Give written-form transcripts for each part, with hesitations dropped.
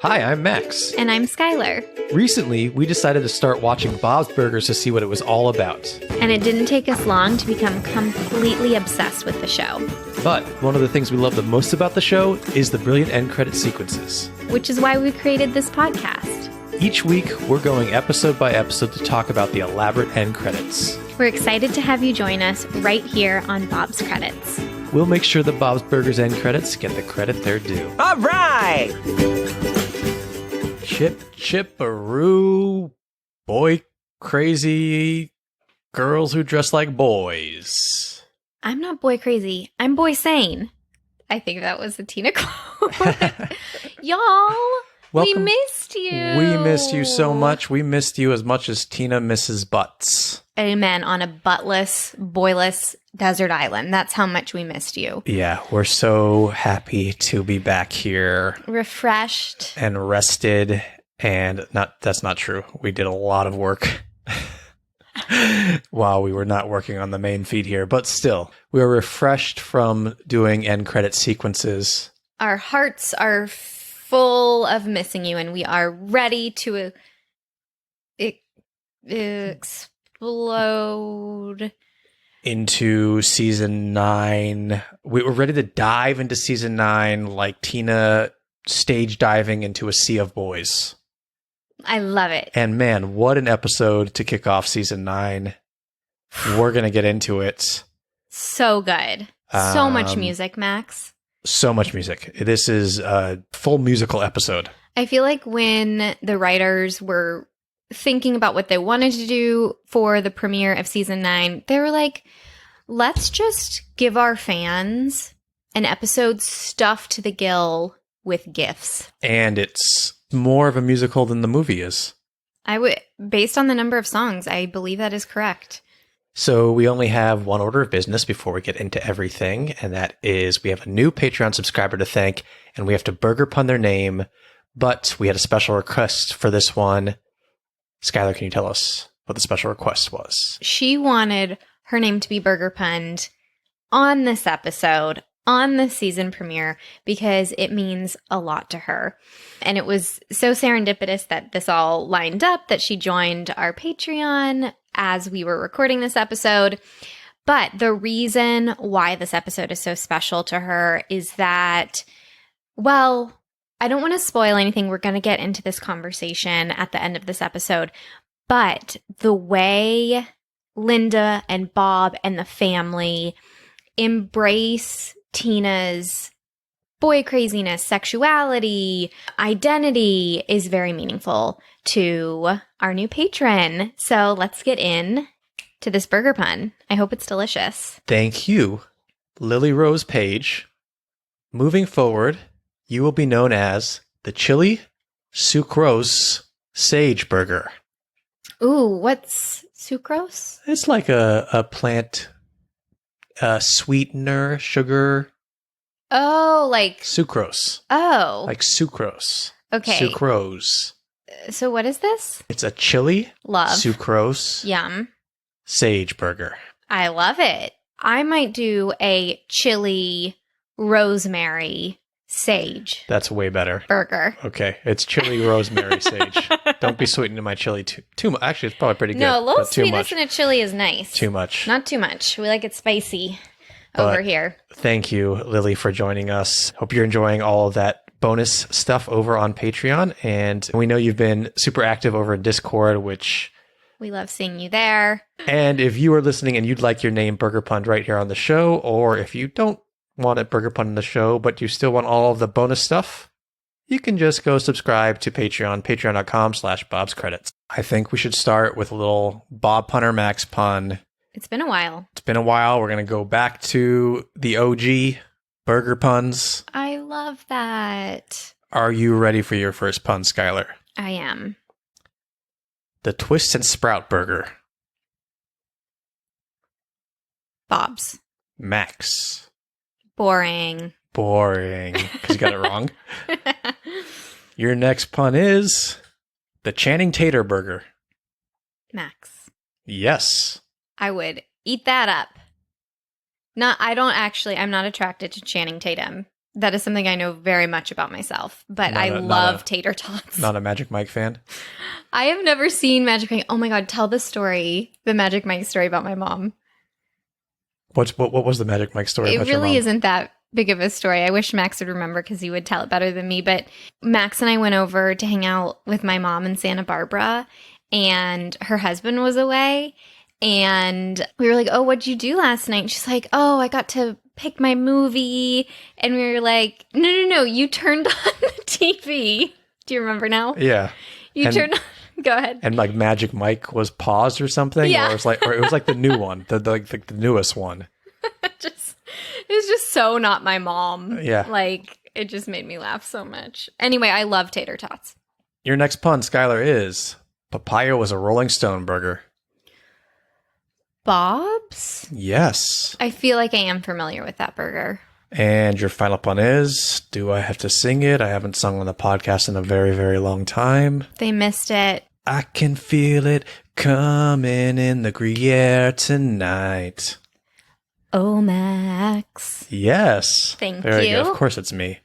Hi, I'm Max. And I'm Skylar. Recently, we decided to start watching Bob's Burgers to see what it was all about. And it didn't take us long to become completely obsessed with the show. But one of the things we love the most about the show is the brilliant end credit sequences. Which is why we created this podcast. Each week, we're going episode by episode to talk about the elaborate end credits. We're excited to have you join us right here on Bob's Credits. We'll make sure the Bob's Burgers end credits get the credit they're due. All right! Chip-chip-a-roo, boy crazy, girls who dress like boys. I'm not boy crazy. I'm boy sane. I think that was the Tina quote. Y'all, Welcome. we missed you. We missed you so much. We missed you as much as Tina misses butts. Amen. On a buttless, boyless desert island. That's how much we missed you. Yeah, we're so happy to be back here. Refreshed. And rested. And that's not true. We did a lot of work while we were not working on the main feed here. But still, we are refreshed from doing end credit sequences. Our hearts are full of missing you, and we are ready to explode into season 9. We were ready to dive into season 9 like Tina stage diving into a sea of boys. I love it. And man, what an episode to kick off season 9. We're going to get into it. So good. So much music, Max. So much music. This is a full musical episode. I feel like when the writers were thinking about what they wanted to do for the premiere of season 9, they were like, let's just give our fans an episode stuffed to the gill with gifts. And it's more of a musical than the movie is. Based on the number of songs, I believe that is correct. So we only have one order of business before we get into everything, and that is we have a new Patreon subscriber to thank, and we have to burger pun their name, but we had a special request for this one. Skylar, can you tell us what the special request was? She wanted her name to be burger punned on this episode, on the season premiere, because it means a lot to her. And it was so serendipitous that this all lined up, that she joined our Patreon as we were recording this episode. But the reason why this episode is so special to her is that, well, I don't want to spoil anything. We're going to get into this conversation at the end of this episode. But the way Linda and Bob and the family embrace Tina's boy craziness, sexuality, identity is very meaningful to our new patron. So let's get in to this burger pun. I hope it's delicious. Thank you, Lily Rose Page. Moving forward, you will be known as the Chili Sucrose Sage Burger. Ooh, what's sucrose? It's like a plant sweetener, sugar. Oh, like Sucrose. Oh. Like sucrose. Okay. Sucrose. So what is this? It's a chili Love. sucrose Yum. sage burger. I love it. I might do a chili rosemary sage That's way better. burger. Okay, it's chili rosemary sage. Don't be sweetening my chili too much. Actually, it's probably pretty good. No, a little but too sweetness much. in a chili is nice. Too much. Not too much. We like it spicy But over here. Thank you, Lily, for joining us. Hope you're enjoying all of that bonus stuff over on Patreon. And we know you've been super active over in Discord, which... We love seeing you there. And if you are listening and you'd like your name burger punned right here on the show, or if you don't want it burger punned in the show, but you still want all of the bonus stuff, you can just go subscribe to Patreon, patreon.com/Bob's Credits. I think we should start with a little Bob Punner Max pun. It's been a while. It's been a while. We're going to go back to the OG burger puns. I love that. Are you ready for your first pun, Skylar? I am. The Twist and Sprout Burger. Bob's. Max. Boring. Boring. Because you got it wrong. Your next pun is the Channing Tater Burger. Max. Yes. I would eat that up. I'm not attracted to Channing Tatum. That is something I know very much about myself, but I love tater tots. Not a Magic Mike fan? I have never seen Magic Mike. Oh my God, tell the story, the Magic Mike story about my mom. What was the Magic Mike story about your mom? It really isn't that big of a story. I wish Max would remember because he would tell it better than me. But Max and I went over to hang out with my mom in Santa Barbara, and her husband was away. And we were like, oh, what'd you do last night? And she's like, oh, I got to pick my movie. And we were like, no, you turned on the TV. Do you remember now? Yeah. You turned on. Go ahead. And like Magic Mike was paused or something? Yeah. Or it was like the new one, the newest one. It was just so not my mom. Yeah. Like, it just made me laugh so much. Anyway, I love tater tots. Your next pun, Skylar, is papaya was a Rolling Stone burger. Bob's? Yes. I feel like I am familiar with that burger. And your final pun is, do I have to sing it? I haven't sung on the podcast in a very, very long time. They missed it. I can feel it coming in the Gruyere tonight. Oh, Max. Yes. Thank Very you. good. Of course it's me.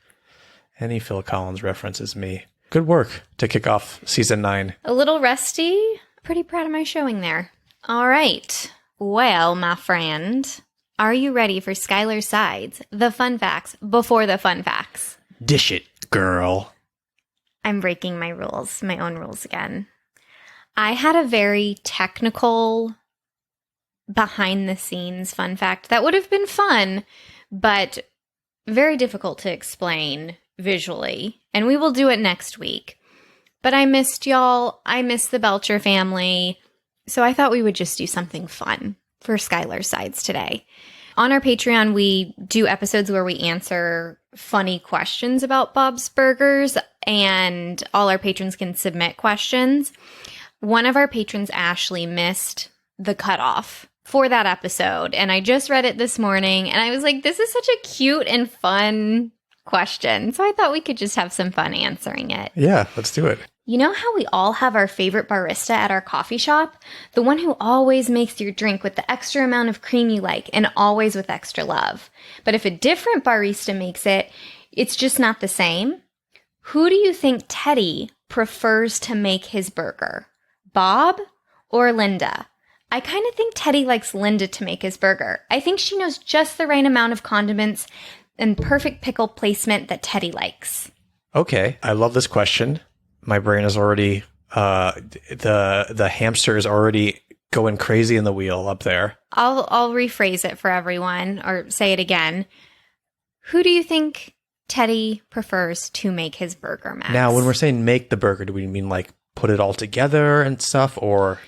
Any Phil Collins reference is me. Good work to kick off season 9. A little rusty. Pretty proud of my showing there. All right. Well, my friend, are you ready for Skylar's Sides, the fun facts before the fun facts? Dish it, girl. I'm breaking my rules, my own rules again. I had a very technical behind the scenes fun fact that would have been fun, but very difficult to explain visually. And we will do it next week. But I missed y'all. I missed the Belcher family. So I thought we would just do something fun for Skylar's Sides today. On our Patreon, we do episodes where we answer funny questions about Bob's Burgers, and all our patrons can submit questions. One of our patrons, Ashley, missed the cutoff for that episode, and I just read it this morning, and I was like, this is such a cute and fun question. So I thought we could just have some fun answering it. Yeah, let's do it. You know how we all have our favorite barista at our coffee shop? The one who always makes your drink with the extra amount of cream you like and always with extra love. But if a different barista makes it, it's just not the same. Who do you think Teddy prefers to make his burger? Bob or Linda? I kind of think Teddy likes Linda to make his burger. I think she knows just the right amount of condiments and perfect pickle placement that Teddy likes. Okay, I love this question. My brain is already, the hamster is already going crazy in the wheel up there. I'll rephrase it for everyone, or say it again. Who do you think Teddy prefers to make his burger, Max? Now, when we're saying make the burger, do we mean like put it all together and stuff, or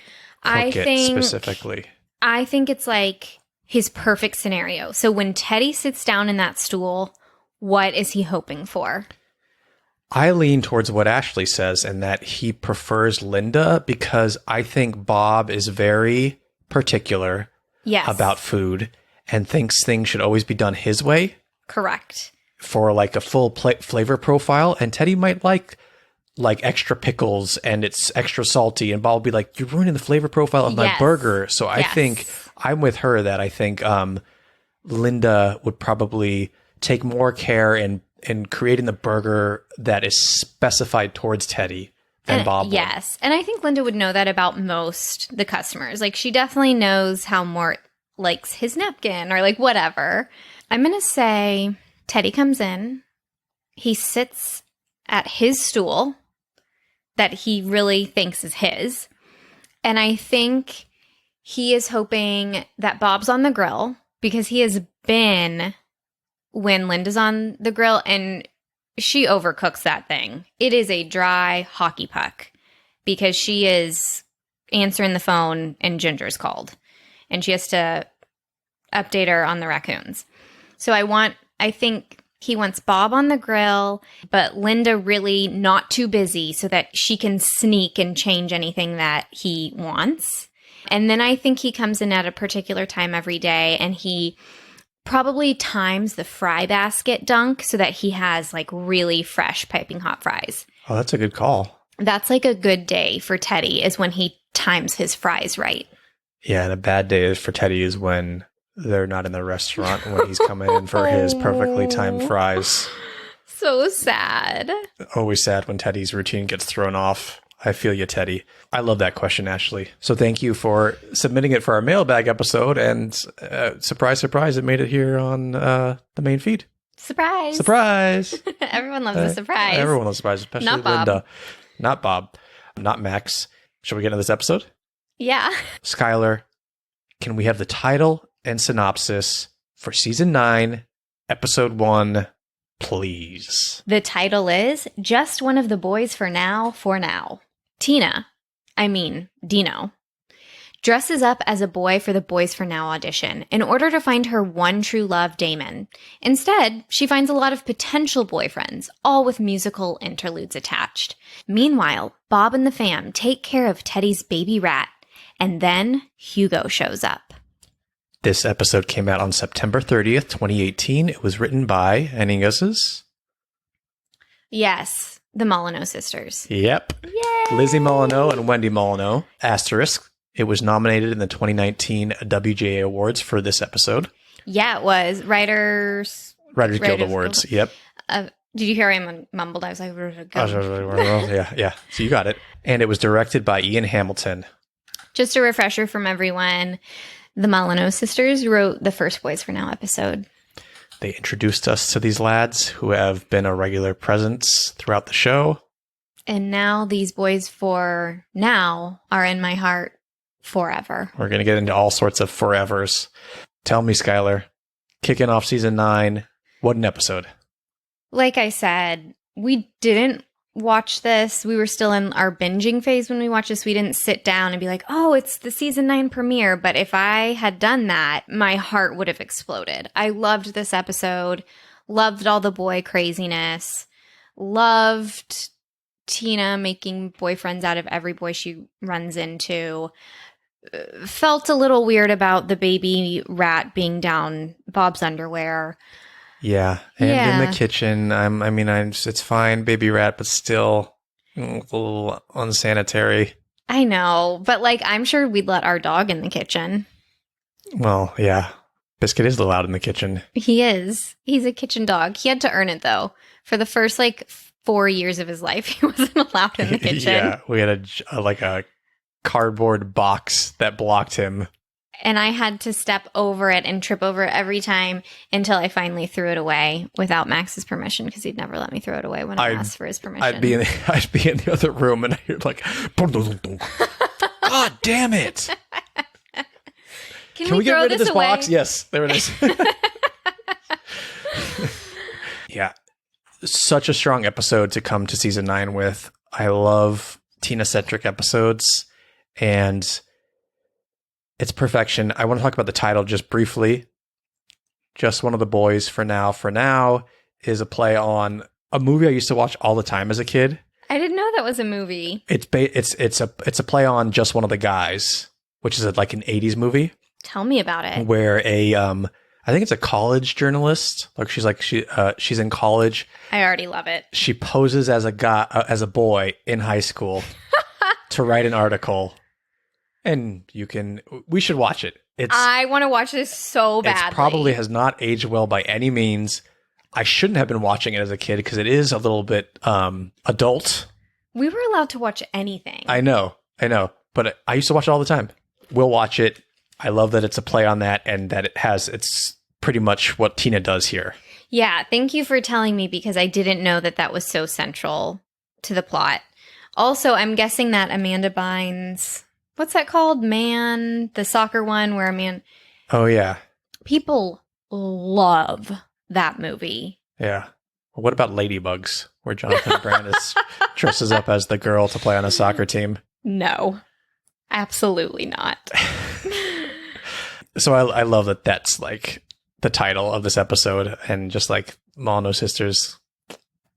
cook it specifically? I think it's like his perfect scenario. So when Teddy sits down in that stool, what is he hoping for? I lean towards what Ashley says, and that he prefers Linda, because I think Bob is very particular about food and thinks things should always be done his way. Correct. For like a full flavor profile. And Teddy might like extra pickles and it's extra salty, and Bob will be like, you're ruining the flavor profile of my burger. So I think I'm with her that I think Linda would probably take more care in creating the burger that is specified towards Teddy than Bob would. Yes. And I think Linda would know that about most the customers. Like, she definitely knows how Mort likes his napkin or like whatever. I'm going to say Teddy comes in. He sits at his stool that he really thinks is his. And I think he is hoping that Bob's on the grill, because he has been when Linda's on the grill, and she overcooks that thing. It is a dry hockey puck because she is answering the phone and Ginger's called, and she has to update her on the raccoons. So I think he wants Bob on the grill, but Linda really not too busy so that she can sneak and change anything that he wants. And then I think he comes in at a particular time every day, and he probably times the fry basket dunk so that he has like really fresh piping hot fries. Oh, that's a good call. That's like a good day for Teddy, is when he times his fries right. Yeah, and a bad day for Teddy is when they're not in the restaurant when he's coming in for his perfectly timed fries. So sad. Always sad when Teddy's routine gets thrown off. I feel you, Teddy. I love that question, Ashley. So thank you for submitting it for our mailbag episode. And surprise, surprise, it made it here on the main feed. Surprise. Surprise. Everyone loves a surprise. Everyone loves a surprise, especially Not Bob. Linda. Not Bob. Not Max. Shall we get into this episode? Yeah. Skylar, can we have the title and synopsis for season 9, episode 1, please? The title is Just One of the Boys for Now, for Now. Dino, dresses up as a boy for the Boys for Now audition in order to find her one true love, Damon. Instead, she finds a lot of potential boyfriends, all with musical interludes attached. Meanwhile, Bob and the fam take care of Teddy's baby rat, and then Hugo shows up. This episode came out on September 30th, 2018. It was written by, any guesses? Yes, the Molyneux sisters. Yep. Yay! Lizzie Molyneux and Wendy Molyneux. Asterisk. It was nominated in the 2019 WGA Awards for this episode. Yeah, it was. Writers Guild Awards. Yep. Did you hear I mumbled? I was like, yeah. So you got it. And it was directed by Ian Hamilton. Just a refresher from everyone. The Molyneux sisters wrote the first Boys for Now episode. They introduced us to these lads who have been a regular presence throughout the show. And now these Boys for Now are in my heart forever. We're going to get into all sorts of forevers. Tell me, Skylar, kicking off season 9, what an episode. Like I said, we didn't watch this. We were still in our binging phase when we watched this. We didn't sit down and be like, oh, it's the season 9 premiere. But if I had done that, my heart would have exploded. I loved this episode. Loved all the boy craziness. Loved Tina making boyfriends out of every boy she runs into. Felt a little weird about the baby rat being down Bob's underwear. Yeah, and in the kitchen, it's fine, baby rat, but still a little unsanitary. I know, but I'm sure we'd let our dog in the kitchen. Well, yeah, Biscuit is allowed in the kitchen. He is. He's a kitchen dog. He had to earn it though. For the first 4 years of his life, he wasn't allowed in the kitchen. Yeah, we had a cardboard box that blocked him. And I had to step over it and trip over it every time until I finally threw it away without Max's permission, because he'd never let me throw it away when I asked for his permission. I'd be in the other room and I hear God damn it! Can we get throw rid of this away? box? Yes, there it is. Yeah, such a strong episode to come to season 9 with. I love Tina-centric episodes, and it's perfection. I want to talk about the title just briefly. Just One of the Boys for Now. For Now is a play on a movie I used to watch all the time as a kid. I didn't know that was a movie. It's a play on Just One of the Guys, which is like an 80s movie. Tell me about it. Where I think it's a college journalist. She's in college. I already love it. She poses as a boy in high school to write an article. And we should watch it. I want to watch this so badly. It probably has not aged well by any means. I shouldn't have been watching it as a kid because it is a little bit adult. We were allowed to watch anything. I know. But I used to watch it all the time. We'll watch it. I love that it's a play on that and that it's pretty much what Tina does here. Yeah, thank you for telling me, because I didn't know that was so central to the plot. Also, I'm guessing that Amanda Bynes... What's that called? The soccer one where a man... Oh, yeah. People love that movie. Yeah. Well, what about Ladybugs, where Jonathan Brandis dresses up as the girl to play on a soccer team? No, absolutely not. So I love that that's the title of this episode, and just Molyneux sisters,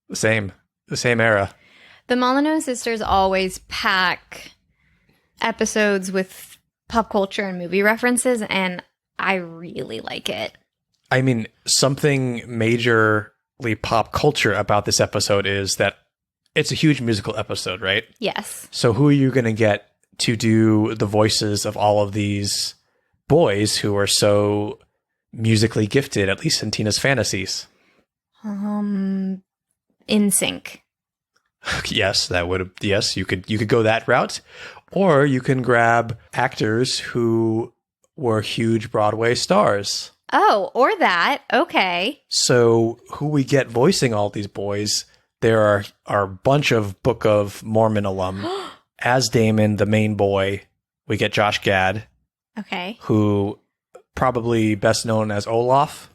the same era. The Molyneux sisters always pack episodes with pop culture and movie references, and I really like it. I mean, something majorly pop culture about this episode is that it's a huge musical episode, right? Yes. So who are you going to get to do the voices of all of these boys who are so musically gifted, at least in Tina's fantasies? In sync. Yes, you could go that route. Or you can grab actors who were huge Broadway stars. Oh, or that. Okay. So who we get voicing all these boys, there are a bunch of Book of Mormon alum. As Damon, the main boy, we get Josh Gad. Okay. Who probably best known as Olaf.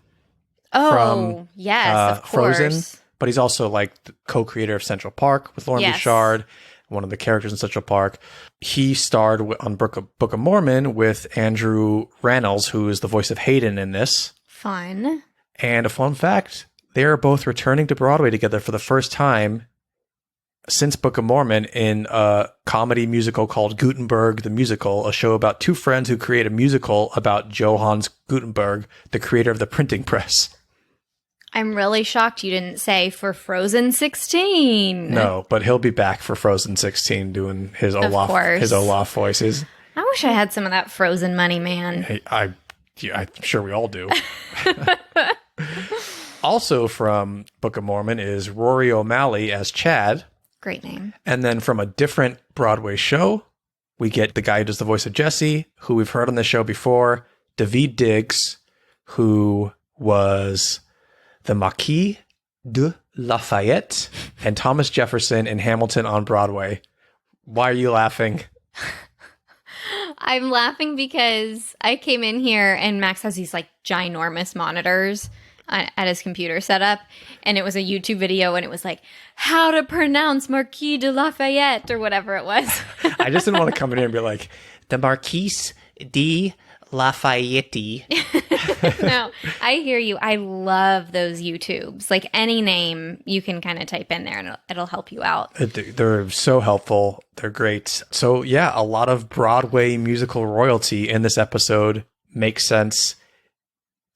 Oh, from, yes, of course. Frozen. But he's also like the co-creator of Central Park with Lauren Bouchard, one of the characters in Central Park. He starred on Book of Mormon with Andrew Rannells, who is the voice of Hayden in this. Fun. And a fun fact, they are both returning to Broadway together for the first time since Book of Mormon in a comedy musical called Gutenberg the Musical, a show about two friends who create a musical about Johannes Gutenberg, the creator of the printing press. I'm really shocked you didn't say for Frozen 16. No, but he'll be back for Frozen 16 doing his Olaf voices. I wish I had some of that Frozen money, man. Hey, I'm sure we all do. Also from Book of Mormon is Rory O'Malley as Chad. Great name. And then from a different Broadway show, we get the guy who does the voice of Jesse, who we've heard on the show before, David Diggs, who was the Marquis de Lafayette and Thomas Jefferson in Hamilton on Broadway. Why are you laughing? I'm laughing because I came in here and Max has these like ginormous monitors at his computer setup, and it was a YouTube video, and it was like how to pronounce Marquis de Lafayette or whatever it was. I just didn't want to come in here and be like the Marquis de Lafayette. No, I hear you. I love those YouTubes. Like any name you can kind of type in there and it'll help you out. They're so helpful. They're great. So yeah, a lot of Broadway musical royalty in this episode makes sense.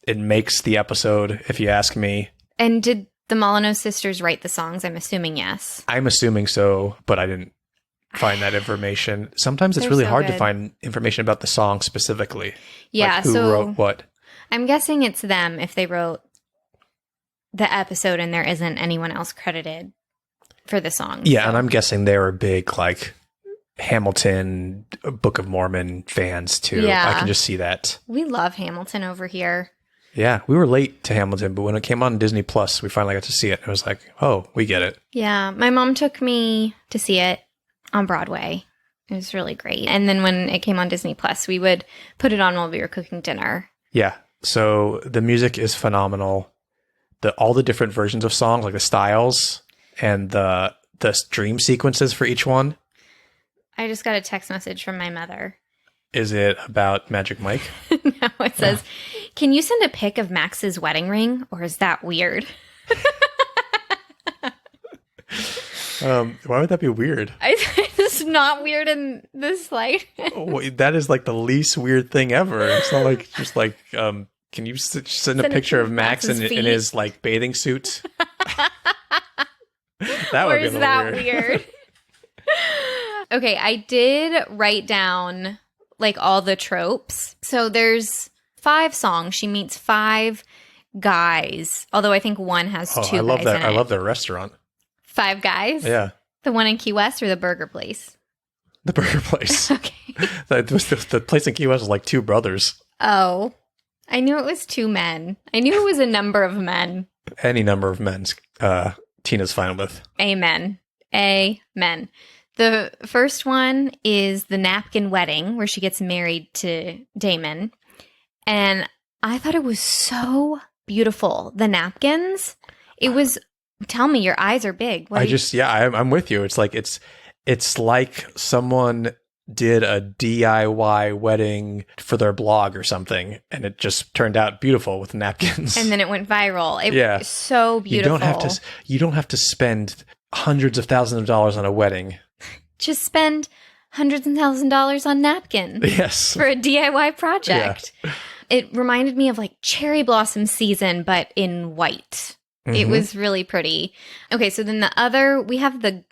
It makes the episode, if you ask me. And did the Molyneux sisters write the songs? I'm assuming yes. I'm assuming so, but I didn't find that information. Sometimes it's really hard to find information about the song specifically. Yeah, like who wrote what. I'm guessing it's them if they wrote the episode and there isn't anyone else credited for the song. Yeah, so. And I'm guessing they were big, like, Hamilton, Book of Mormon fans, too. Yeah. I can just see that. We love Hamilton over here. Yeah, we were late to Hamilton, but when it came on Disney Plus, we finally got to see it. It was like, oh, we get it. Yeah, my mom took me to see it on Broadway. It was really great. And then when it came on Disney Plus, we would put it on while we were cooking dinner. Yeah, so the music is phenomenal. All the different versions of songs, like the styles and the dream sequences for each one. I just got a text message from my mother. Is it about Magic Mike? No, it says, can you send a pic of Max's wedding ring, or is that weird? Why would that be weird? It's not weird in this light. That is like the least weird thing ever. It's not like just like, can you send a picture of Max in his like bathing suit? That would be a little weird. Okay, I did write down like all the tropes. So there's 5 songs. She meets 5 guys, although I think one has 2 guys in it. I love their restaurant. 5 guys? Yeah. The one in Key West or the burger place? The burger place. Okay. The place in Key West was like 2 brothers. Oh, I knew it was 2 men. I knew it was a number of men. Any number of men, Tina's fine with. Amen. Amen. The first one is the napkin wedding, where she gets married to Damon. And I thought it was so beautiful. The napkins. It was, tell me, your eyes are big. I'm with you. It's like someone did a DIY wedding for their blog or something, and it just turned out beautiful with napkins. And then it went viral. It was so beautiful. You don't have to spend hundreds of thousands of dollars on a wedding. Just spend hundreds and thousands of dollars on napkins. Yes. For a DIY project. Yeah. It reminded me of like cherry blossom season, but in white. Mm-hmm. It was really pretty. Okay, so then we have the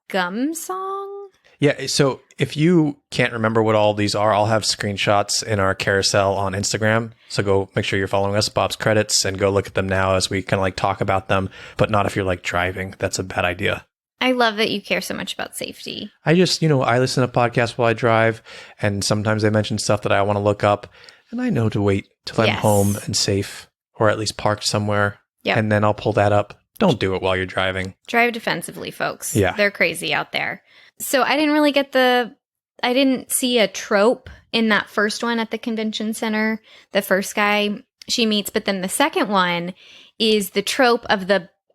gum song. Yeah, so If you can't remember what all these are, I'll have screenshots in our carousel on Instagram. So go make sure you're following us, Bob's Credits, and go look at them now as we kind of like talk about them. But not if you're like driving. That's a bad idea. I love that you care so much about safety. I just, I listen to podcasts while I drive, and sometimes they mention stuff that I want to look up, and I know to wait till I'm home and safe, or at least parked somewhere, and then I'll pull that up. Don't do it while you're driving. Drive defensively, folks. Yeah. They're crazy out there. So I didn't really I didn't see a trope in that first one at the convention center. The first guy she meets, but then the second one is the trope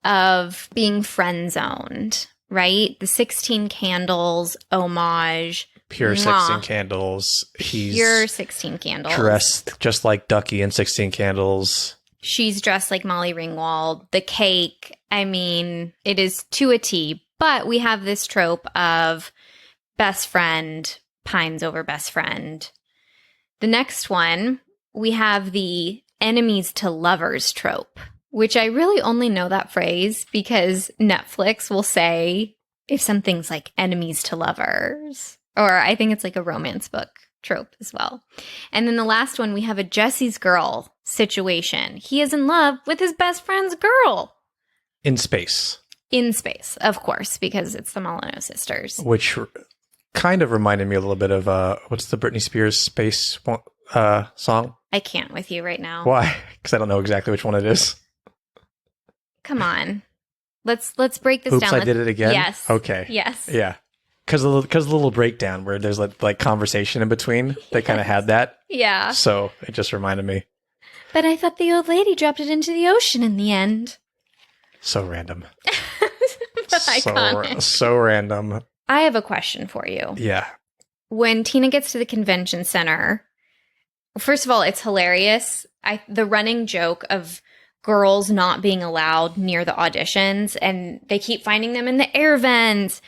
of being friend zoned, right? The 16 candles homage. Pure 16 candles. He's pure 16 candles. Dressed just like Ducky in 16 Candles. She's dressed like Molly Ringwald. The cake, I mean, it is to a T. But we have this trope of best friend pines over best friend. The next one, we have the enemies to lovers trope, which I really only know that phrase because Netflix will say if something's like enemies to lovers, or I think it's like a romance book trope as well. And then the last one, we have a Jesse's girl situation. He is in love with his best friend's girl. In space. In space, of course, because it's the Molyneux sisters. Which kind of reminded me a little bit of, what's the Britney Spears space song? I can't with you right now. Why? Because I don't know exactly which one it is. Come on. Let's break this Oops, down. I did it again? Yes. Okay. Yes. Yeah. Because the little breakdown where there's like conversation in between, they kind of had that. Yeah. So it just reminded me. But I thought the old lady dropped it into the ocean in the end. So random. But iconic. So random. I have a question for you. Yeah. When Tina gets to the convention center, first of all, it's hilarious. The running joke of girls not being allowed near the auditions, and they keep finding them in the air vents.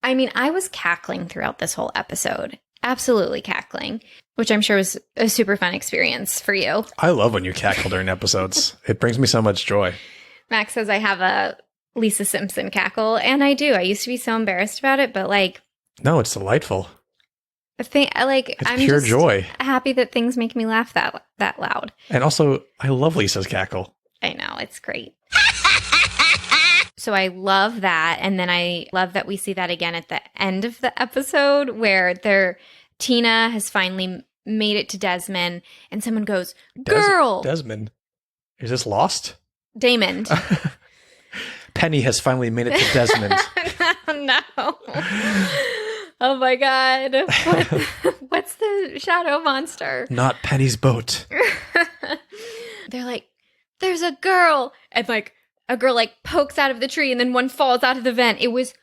I mean, I was cackling throughout this whole episode. Absolutely cackling, which I'm sure was a super fun experience for you. I love when you cackle during episodes. It brings me so much joy. Max says I have a Lisa Simpson cackle, and I do. I used to be so embarrassed about it, but no, it's delightful. I'm pure just joy. Happy that things make me laugh that loud. And also, I love Lisa's cackle. I know, it's great. So I love that, and then I love that we see that again at the end of the episode where Tina has finally made it to Desmond, and someone goes, "Girl, Desmond, is this Lost?" Damon. Penny has finally made it to Desmond. No. Oh my God. What's the shadow monster? Not Penny's boat. They're like, there's a girl. And a girl pokes out of the tree and then one falls out of the vent. It was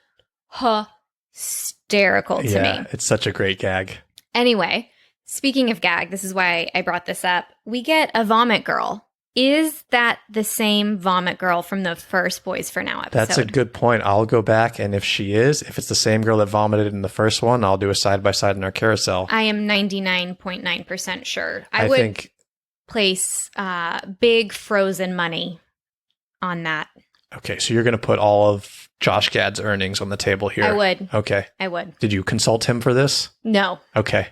hysterical to me. Yeah, it's such a great gag. Anyway, speaking of gag, this is why I brought this up. We get a vomit girl. Is that the same vomit girl from the first Boys for Now episode? That's a good point. I'll go back, and if it's the same girl that vomited in the first one, I'll do a side-by-side in our carousel. I am 99.9% sure. I would think place big frozen money on that. Okay, so you're going to put all of Josh Gad's earnings on the table here. I would. Okay. I would. Did you consult him for this? No. Okay.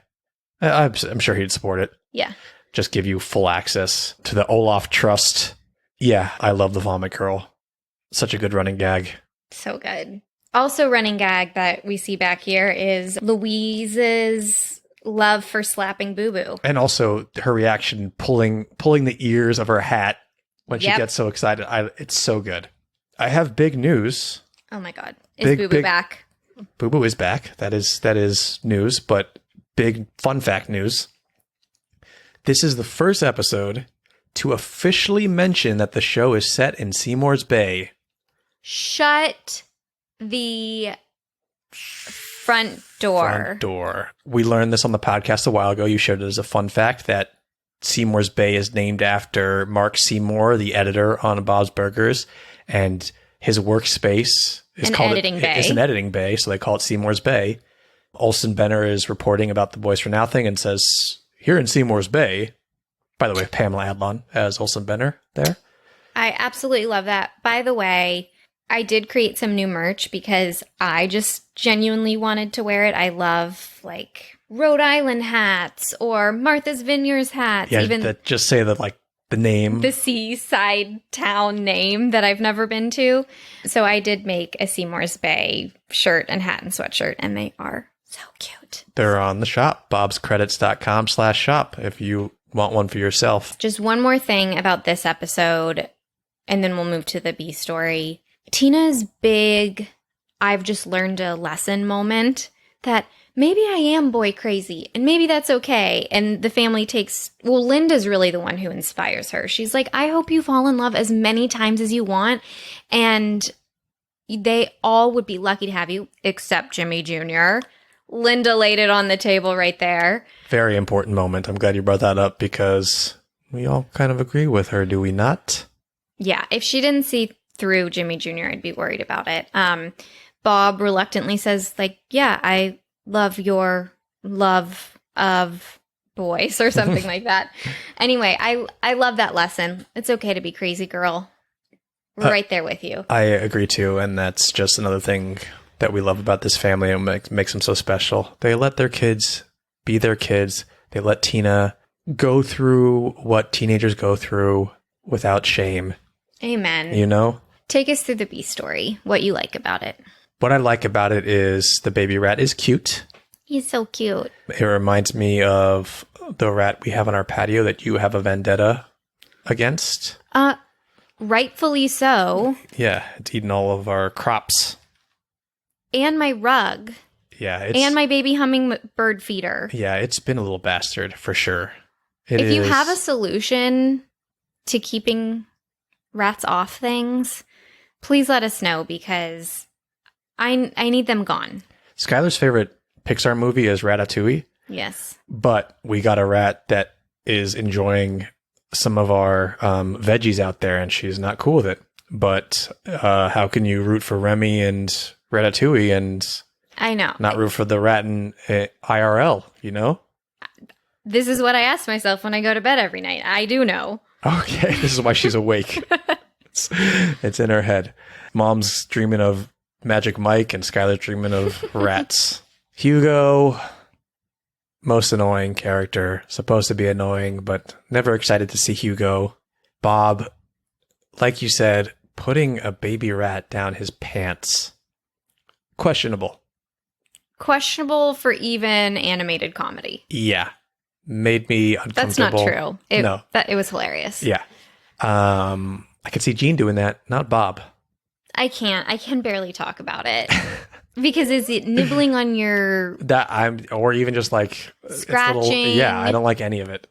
I'm sure he'd support it. Yeah. Just give you full access to the Olaf Trust. Yeah, I love the Vomit Girl. Such a good running gag. So good. Also running gag that we see back here is Louise's love for slapping Boo Boo. And also her reaction pulling the ears of her hat when she gets so excited. It's so good. I have big news. Oh my God. Is Boo Boo back? Boo Boo is back. That is news, but big fun fact news. This is the first episode to officially mention that the show is set in Seymour's Bay. Shut the front door. We learned this on the podcast a while ago. You shared it as a fun fact that Seymour's Bay is named after Mark Seymour, the editor on Bob's Burgers, and his workspace is an editing bay, so they call it Seymour's Bay. Olsen Benner is reporting about the Boys for Now thing and says, here in Seymour's Bay, by the way, Pamela Adlon as Olsen Benner there. I absolutely love that. By the way, I did create some new merch because I just genuinely wanted to wear it. I love like Rhode Island hats or Martha's Vineyards hats. Yeah, even that just say that like the name. the seaside town name that I've never been to. So I did make a Seymour's Bay shirt and hat and sweatshirt, and they are so cute. They're on the shop, bobscredits.com/shop if you want one for yourself. Just one more thing about this episode, and then we'll move to the B story. Tina's big, I've just learned a lesson moment that maybe I am boy crazy and maybe that's okay. And the family Linda's really the one who inspires her. She's like, I hope you fall in love as many times as you want. And they all would be lucky to have you, except Jimmy Jr. Linda laid it on the table right there. Very important moment. I'm glad you brought that up because we all kind of agree with her, do we not? Yeah, if she didn't see through Jimmy Jr., I'd be worried about it. Bob reluctantly says, like, yeah, I love your love of boys or something like that. Anyway, I love that lesson. It's okay to be crazy, girl. We're right there with you. I agree too, and that's just another thing that we love about this family and makes them so special. They let their kids be their kids. They let Tina go through what teenagers go through without shame. Amen. You know? Take us through the B story, what you like about it. What I like about it is the baby rat is cute. He's so cute. It reminds me of the rat we have on our patio that you have a vendetta against. Rightfully so. Yeah, it's eaten all of our crops. And my rug. Yeah. And my baby hummingbird feeder. Yeah, it's been a little bastard for sure. If you have a solution to keeping rats off things, please let us know because I need them gone. Skylar's favorite Pixar movie is Ratatouille. Yes. But we got a rat that is enjoying some of our veggies out there, and she's not cool with it. But how can you root for Remy and Ratatouille and I know not root for the rat in IRL, you know? This is what I ask myself when I go to bed every night. I do know. Okay, this is why she's awake. It's in her head. Mom's dreaming of Magic Mike and Skylar's dreaming of rats. Hugo, most annoying character. Supposed to be annoying, but never excited to see Hugo. Bob, like you said, putting a baby rat down his pants. Questionable. Questionable for even animated comedy. Yeah. Made me uncomfortable. That's not true. It was hilarious. Yeah. I could see Gene doing that, not Bob. I can't. I can barely talk about it. Because is it nibbling on your or even just like scratching? I don't like any of it.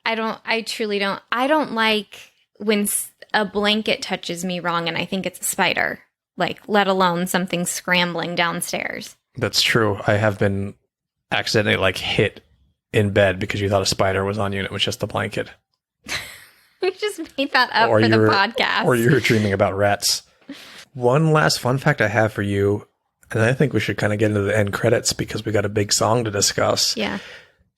I truly don't. I don't like when a blanket touches me wrong and I think it's a spider, like let alone something scrambling downstairs. That's true. I have been accidentally like hit in bed because you thought a spider was on you and it was just a blanket. You just made that up for the podcast. Or you were dreaming about rats. One last fun fact I have for you, and I think we should kind of get into the end credits because we got a big song to discuss. Yeah.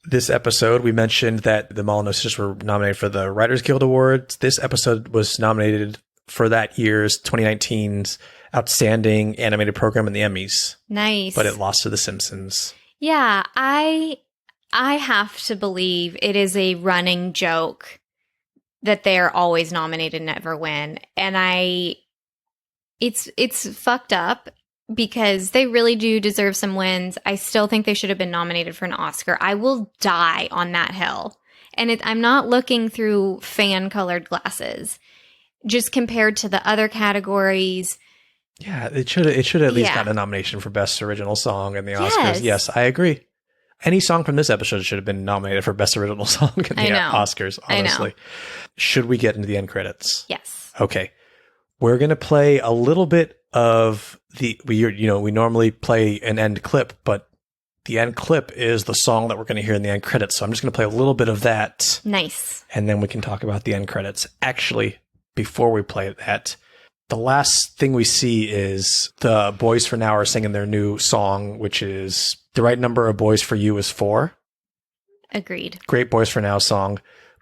This episode, we mentioned that the Molyneux sisters were nominated for the Writers Guild Awards. This episode was nominated for that year's 2019's Outstanding Animated Program in the Emmys. Nice. But it lost to The Simpsons. Yeah, I have to believe it is a running joke that they're always nominated and never win. And it's fucked up because they really do deserve some wins. I still think they should have been nominated for an Oscar. I will die on that hill. And I'm not looking through fan-colored glasses. Just compared to the other categories. Yeah, it should at least gotten a nomination for Best Original Song in the Oscars. Yes, I agree. Any song from this episode should have been nominated for Best Original Song in the Oscars, honestly. Should we get into the end credits? Yes. Okay. We're going to play a little bit of we normally play an end clip, but the end clip is the song that we're going to hear in the end credits. So I'm just going to play a little bit of that. Nice. And then we can talk about the end credits. Actually, before we play that, the last thing we see is the Boys for Now are singing their new song, which is The Right Number of Boys for You is 4. Agreed. Great Boys for Now song,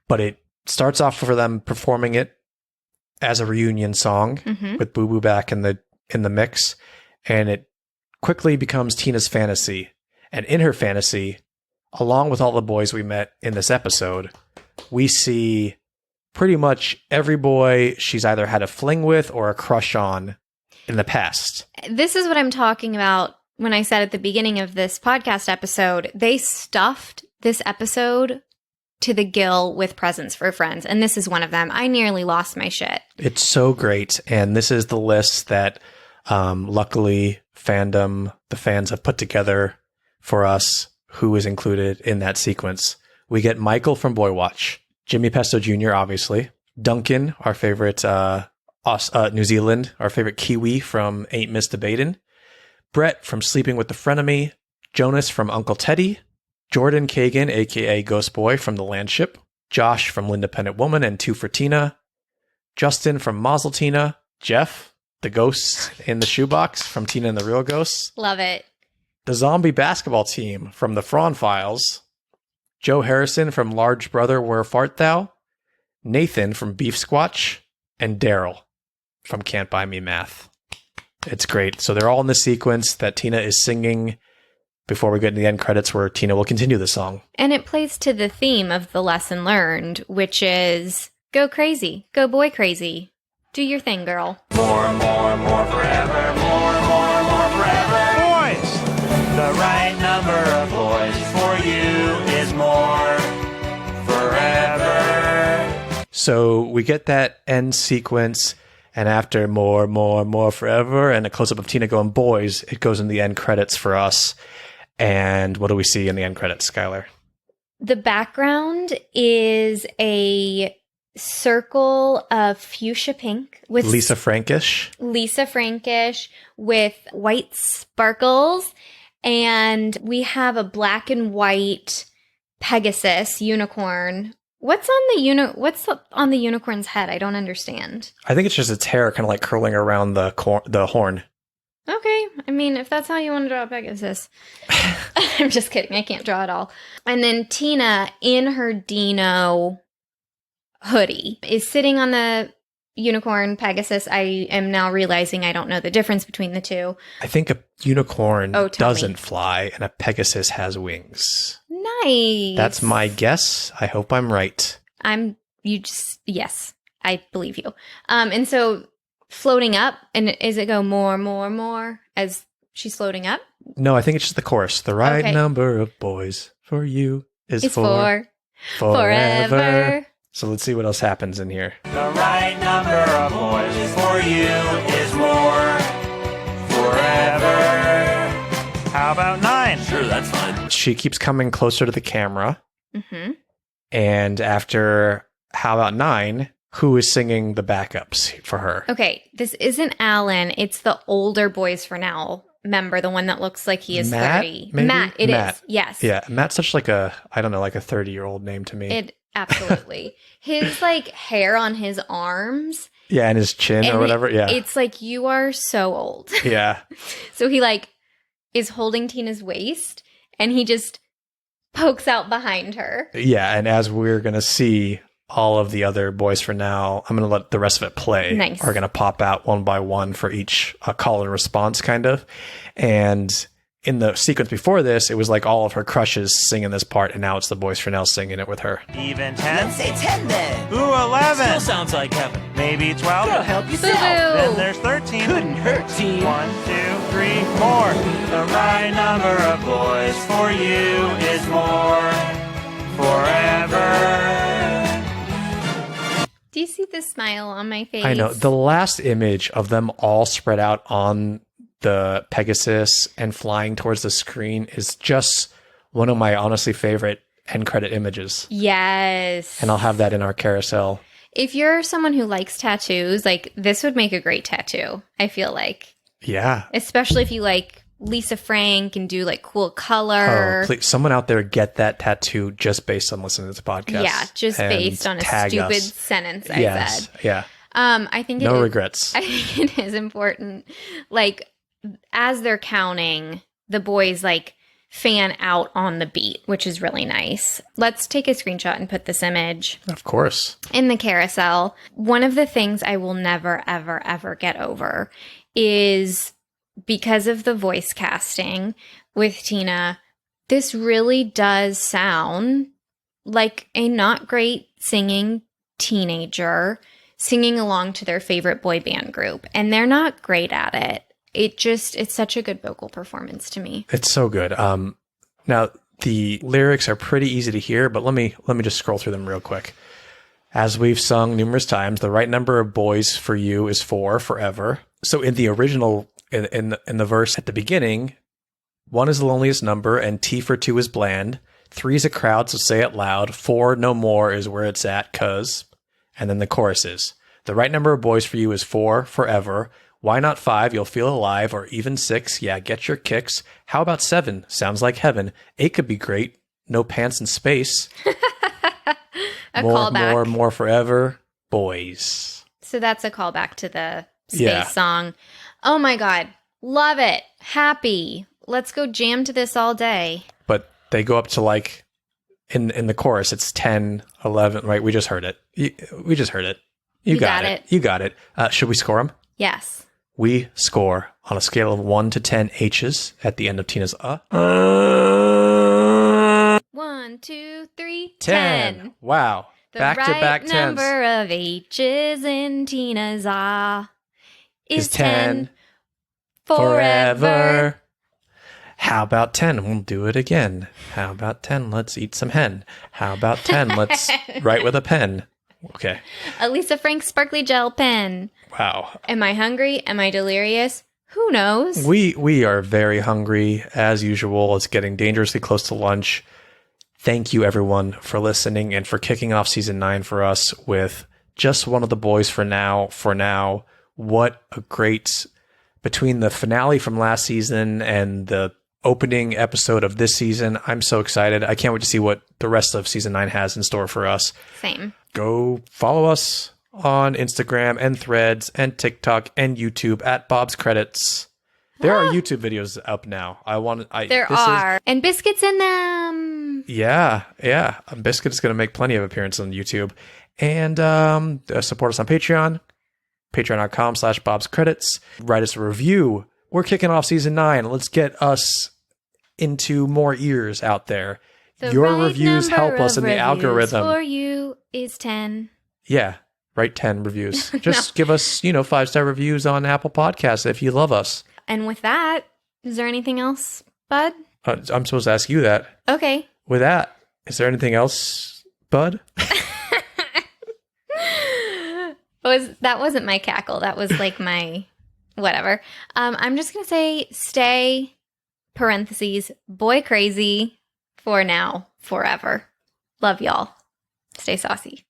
but it starts off for them performing it as a reunion song with Boo Boo back in the in the mix, and it quickly becomes Tina's fantasy. And in her fantasy, along with all the boys we met in this episode, we see pretty much every boy she's either had a fling with or a crush on in the past. This is what I'm talking about when I said at the beginning of this podcast episode, they stuffed this episode to the gill with presents for friends. And this is one of them. I nearly lost my shit. It's so great. And this is the list that luckily the fans have put together for us, who is included in that sequence. We get Michael from Boy Watch, Jimmy Pesto Jr., obviously, Duncan, our favorite New Zealand, our favorite Kiwi from Ain't Miss Debatin', Brett from Sleeping with the Frenemy, Jonas from Uncle Teddy, Jordan Kagan, a.k.a. Ghost Boy from The Landship, Josh from L'Independent Woman and Two for Tina, Justin from Mazel Tina, Jeff, the ghost in the shoebox from Tina and the Real Ghosts. Love it. The zombie basketball team from the Fraun Files, Joe Harrison from Large Brother Where Fart Thou, Nathan from Beef Squatch, and Daryl from Can't Buy Me Math. It's great. So they're all in the sequence that Tina is singing before we get into the end credits, where Tina will continue the song. And it plays to the theme of the lesson learned, which is go crazy, go boy crazy. Do your thing, girl. More forever. More forever. Boys! The right number of boys for you is more forever. So we get that end sequence, and after more forever, and a close-up of Tina going boys, it goes in the end credits for us. And what do we see in the end credits, Skylar? The background is a circle of fuchsia pink with Lisa Frankish with white sparkles, and we have a black and white Pegasus unicorn. What's on the unicorn's head? I don't understand. I think it's just its hair kind of like curling around the horn. Okay. I mean, if that's how you want to draw a Pegasus. I'm just kidding. I can't draw it all. And then Tina, in her Dino hoodie, is sitting on the unicorn Pegasus. I am now realizing I don't know the difference between the two. I think a unicorn tell doesn't me. fly, and a Pegasus has wings. Nice. That's my guess. I hope I'm right. Yes, I believe you. And so floating up, and is it go more as she's floating up? No, I think it's just the chorus. The right Okay. number of boys for you is It's for forever. forever. So let's see what else happens in here. The right number of boys for you is more forever. How about 9? Sure, that's fine. She keeps coming closer to the camera. Mm-hmm. And after How About 9, who is singing the backups for her? Okay, this isn't Alan. It's the older Boys for Now member, the one that looks like he is Matt, 30. maybe? Matt, it is. Matt. Yes. Yeah, Matt's such like a 30-year-old name to me. It absolutely. His like hair on his arms. Yeah, and his chin and or whatever. Yeah. It's like, you are so old. Yeah. So he like is holding Tina's waist, and he just pokes out behind her. Yeah, and as we're going to see, all of the other Boys for Now, I'm going to let the rest of it play, Nice. are going to pop out one by one for each call and response, kind of. And in the sequence before this, it was like all of her crushes singing this part, and now it's the Boys for Now singing it with her. Even 10? Let's say 10 then. Ooh, 11. Still sounds like heaven. Maybe 12. Go help yourself. Then Boo-boo. there's 13. Couldn't hurt, team. 1, 2, 3, 4. The right number of boys for you is more forever. Do you see the smile on my face? I know. The last image of them all spread out on the Pegasus and flying towards the screen is just one of my honestly favorite end credit images. Yes. And I'll have that in our carousel. If you're someone who likes tattoos, like, this would make a great tattoo, I feel like. Yeah. Especially if you like Lisa Frank and do like cool color. Oh, please, someone out there get that tattoo just based on listening to this podcast. Yeah, just and based on a tag stupid us. sentence I Yes. said. Yeah. I think No it is- regrets. I think it is important. Like, as they're counting, the boys like fan out on the beat, which is really nice. Let's take a screenshot and put this image Of course. in the carousel. One of the things I will never, ever, ever get over is because of the voice casting with Tina, this really does sound like a not great singing teenager singing along to their favorite boy band group. And they're not great at it. It's such a good vocal performance to me. It's so good. Now the lyrics are pretty easy to hear, but let me just scroll through them real quick. As we've sung numerous times, the right number of boys for you is 4 forever. So in the original, in the verse at the beginning, 1 is the loneliest number, and T for 2 is bland. 3 is a crowd, so say it loud. 4, no more, is where it's at, 'cause. And then the chorus is, the right number of boys for you is 4 forever. Why not 5? You'll feel alive. Or even 6. Yeah, get your kicks. How about 7? Sounds like heaven. 8 could be great. No pants in space. More forever. Boys. So that's a callback to the space song. Oh my God. Love it. Happy. Let's go jam to this all day. But they go up to like, in the chorus, it's 10, 11, right? We just heard it. We just heard it. You got it. You got it. Should we score them? Yes. We score on a scale of 1 to 10 H's at the end of Tina's 1, 2, 3, 10. 10. Wow. The Back-to-back right tens. number of H's in Tina's is 10 forever. How about 10? We'll do it again. How about 10? Let's eat some hen. How about 10? Let's write with a pen. Okay. At least a Frank Sparkly Gel pen. Wow. Am I hungry? Am I delirious? Who knows? We are very hungry as usual. It's getting dangerously close to lunch. Thank you everyone for listening and for kicking off season 9 for us with just one of the boys for now. What a great, between the finale from last season and the opening episode of this season, I'm so excited. I can't wait to see what the rest of season 9 has in store for us. Same. Go follow us on Instagram and Threads and TikTok and YouTube at Bob's Credits. There are YouTube videos up now. There are. And biscuits in them. Yeah. Biscuit is going to make plenty of appearances on YouTube. And support us on Patreon. Patreon.com/Bob's Credits. Write us a review. We're kicking off season 9. Let's get us into more ears out there. Your reviews help us in the algorithm. For you is 10. Yeah, write 10 reviews. Just give us, 5-star reviews on Apple Podcasts if you love us. And with that, is there anything else, Bud? I'm supposed to ask you that. Okay. With that, is there anything else, Bud? That wasn't my cackle. That was like my whatever. I'm just going to say stay, parentheses, boy crazy, for now, forever. Love y'all. Stay saucy.